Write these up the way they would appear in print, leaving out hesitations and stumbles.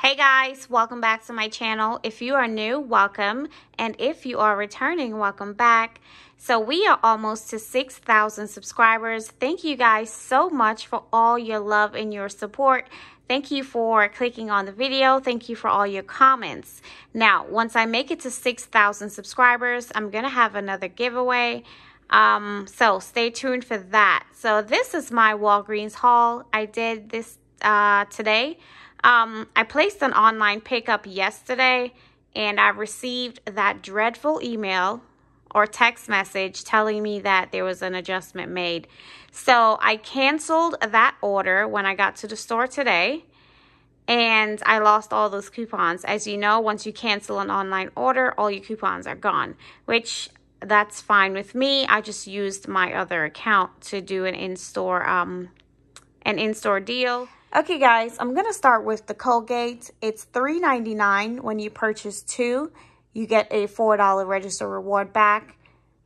Hey guys, welcome back to my channel. If you are new, welcome. And if you are returning, welcome back. So we are almost to 6,000 subscribers. Thank you guys so much for all your love and your support. Thank you for clicking on the video. Thank you for all your comments. Now, once I make it to 6,000 subscribers, I'm going to have another giveaway. So stay tuned for that. So this is my Walgreens haul. I did this today. I placed an online pickup yesterday and I received that dreadful email or text message telling me that there was an adjustment made. So I canceled that order when I got to the store today and I lost all those coupons. As you know, once you cancel an online order, all your coupons are gone, which that's fine with me. I just used my other account to do an in-store deal. Okay guys, I'm going to start with the Colgate. It's $3.99 when you purchase 2. You get a $4 register reward back.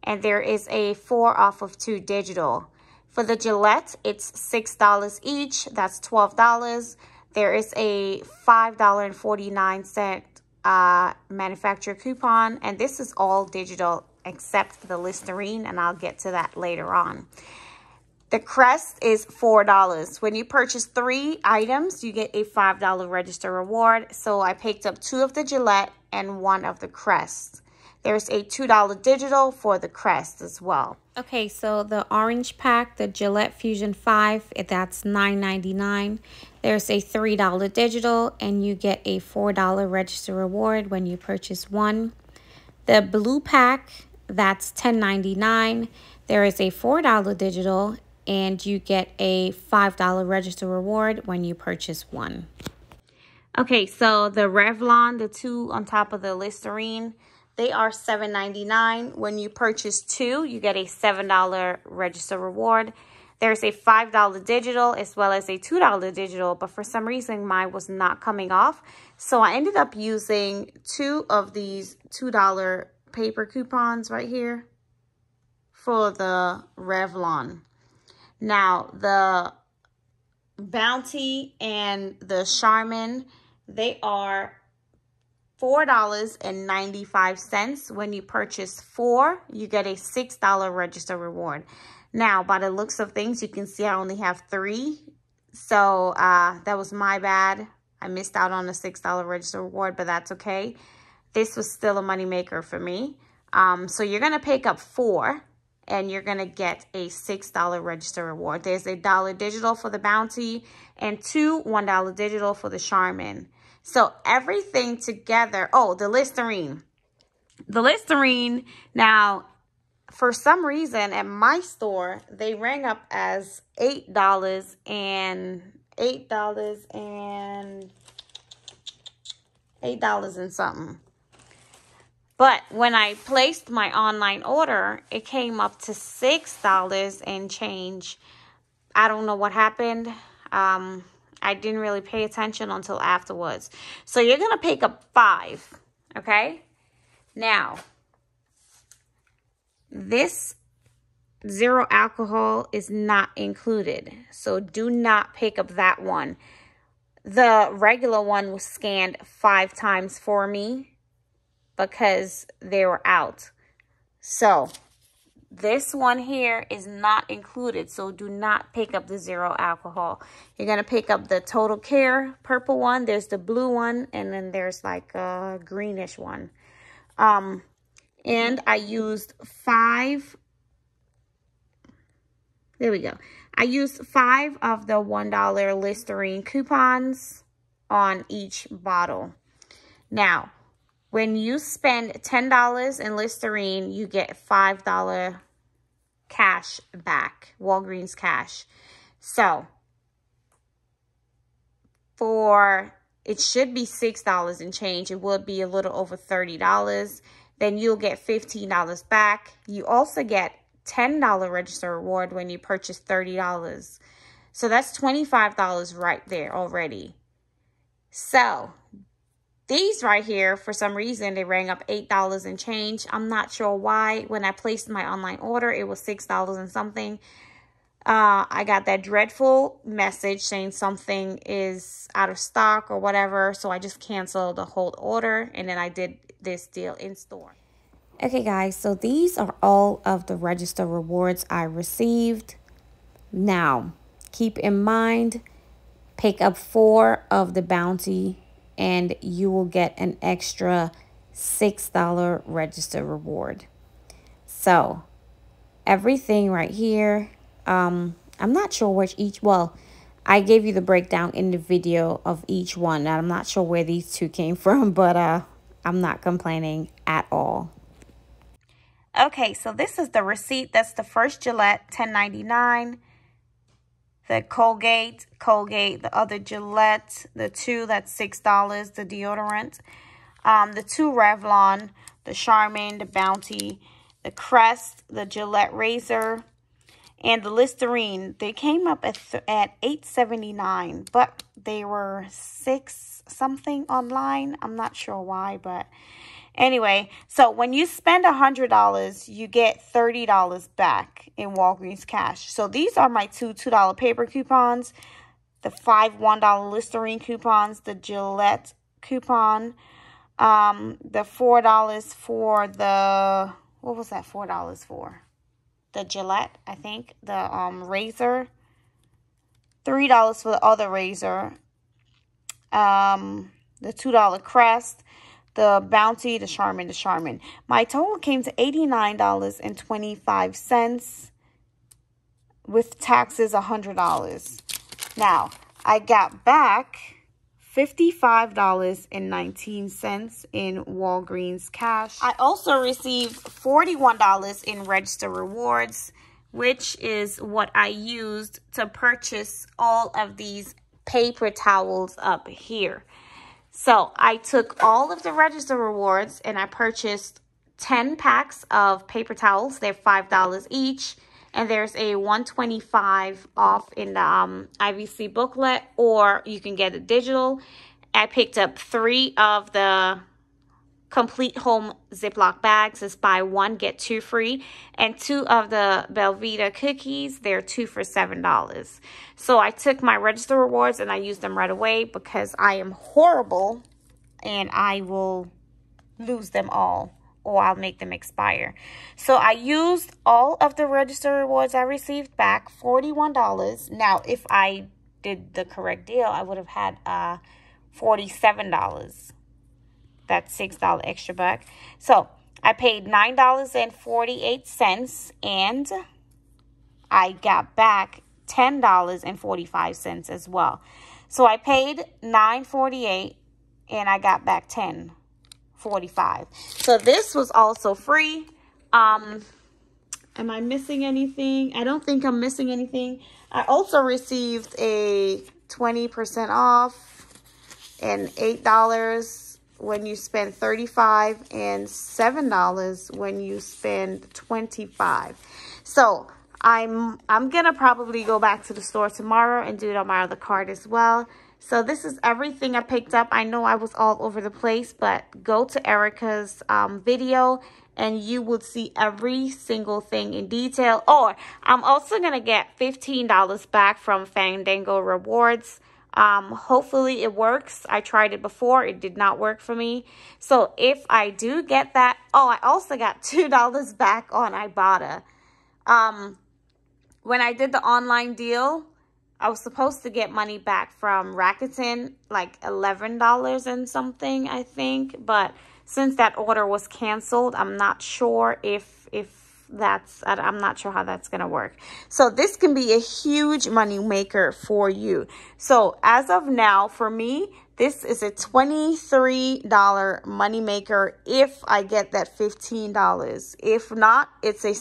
And there is a 4 off of 2 digital. For the Gillette, it's $6 each. That's $12. There is a $5.49 manufacturer coupon. And this is all digital except the Listerine. And I'll get to that later on. The Crest is $4. When you purchase 3 items, you get a $5 register reward. So I picked up 2 of the Gillette and 1 of the Crest. There's a $2 digital for the Crest as well. Okay, so the orange pack, the Gillette Fusion 5, that's $9.99. There's a $3 digital and you get a $4 register reward when you purchase 1. The blue pack, that's $10.99. There is a $4 digital and you get a $5 register reward when you purchase 1. Okay, so the Revlon, the 2 on top of the Listerine, they are $7.99. When you purchase 2, you get a $7 register reward. There's a $5 digital as well as a $2 digital, but for some reason mine was not coming off. So I ended up using 2 of these $2 paper coupons right here for the Revlon. Now, the Bounty and the Charmin, they are $4.95. When you purchase 4, you get a $6 register reward. Now, by the looks of things, you can see I only have 3. So, that was my bad. I missed out on the $6 register reward, but that's okay. This was still a moneymaker for me. So, you're going to pick up 4. And you're going to get a $6 register reward. There's a $1 digital for the Bounty and 2 $1 digital for the Charmin. So everything together. Oh, the Listerine. The Listerine, now, for some reason at my store, they rang up as $8 and something. But when I placed my online order, it came up to $6 and change. I don't know what happened. I didn't really pay attention until afterwards. So you're going to pick up 5, okay? Now, this 0 alcohol is not included. So do not pick up that one. The regular one was scanned 5 times for me because they were out. So this one here is not included, so do not pick up the 0 alcohol. You're going to pick up the Total Care purple one. There's the blue one, and then there's like a greenish one. And I used 5. There we go. I used 5 of the $1 Listerine coupons on each bottle. Now, when you spend $10 in Listerine, you get $5 cash back, Walgreens cash. So, it should be $6 and change. It would be a little over $30. Then you'll get $15 back. You also get $10 register reward when you purchase $30. So that's $25 right there already. So these right here, for some reason, they rang up $8 and change. I'm not sure why. When I placed my online order, it was $6 and something. I got that dreadful message saying something is out of stock or whatever. So I just canceled the whole order, and then I did this deal in store. Okay, guys, so these are all of the register rewards I received. Now, keep in mind, pick up 4 of the bounty and you will get an extra $6 register reward. So everything right here, I'm not sure which well, I gave you the breakdown in the video of each one. I'm not sure where these two came from, but I'm not complaining at all. Okay, so this is the receipt. That's the first Gillette, $10.99. The Colgate, the other Gillette, the 2, that's $6, the deodorant. The 2 Revlon, the Charmin, the Bounty, the Crest, the Gillette razor, and the Listerine. They came up at $8.79, but they were $6 something online. I'm not sure why, but anyway, so when you spend $100, you get $30 back in Walgreens cash. So these are my 2 $2 paper coupons, the 5 $1 Listerine coupons, the Gillette coupon, the $4 for the, what was that $4 for? The Gillette, I think, the razor, $3 for the other razor, the $2 Crest, the Bounty, the Charmin. My total came to $89.25 with taxes $100. Now, I got back $55.19 in Walgreens cash. I also received $41 in register rewards, which is what I used to purchase all of these paper towels up here. So I took all of the register rewards and I purchased 10 packs of paper towels. They're $5 each. And there's a $125 off in the IVC booklet, or you can get it digital. I picked up 3 of the complete home Ziploc bags. It's buy 1, get 2 free. And 2 of the Belvita cookies. They're 2 for $7. So I took my register rewards and I used them right away because I am horrible and I will lose them all, or I'll make them expire. So I used all of the register rewards I received back, $41. Now, if I did the correct deal, I would have had $47. That's $6 extra back. So I paid $9.48 and I got back $10.45 as well. So I paid $9.48 and I got back $10.45. So this was also free. Am I missing anything? I don't think I'm missing anything. I also received a 20% off and $8 when you spend $35 and $7 when you spend $25. So I'm gonna probably go back to the store tomorrow and do it on my other card as well. So this is everything I picked up. I know I was all over the place, but go to Erica's video and you will see every single thing in detail. Or I'm also going to get $15 back from Fandango Rewards. Hopefully it works. I tried it before. It did not work for me. So if I do get that, oh, I also got $2 back on Ibotta. When I did the online deal, I was supposed to get money back from Rakuten, like $11 and something, I think. But since that order was canceled, I'm not sure if that's, I'm not sure how that's going to work. So this can be a huge money maker for you. So as of now, for me, this is a $23 money maker if I get that $15. If not, it's a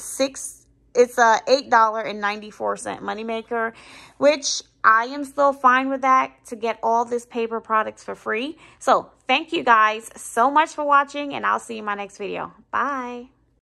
$8.94 moneymaker, which I am still fine with that to get all this paper products for free. So thank you guys so much for watching, and I'll see you in my next video. Bye.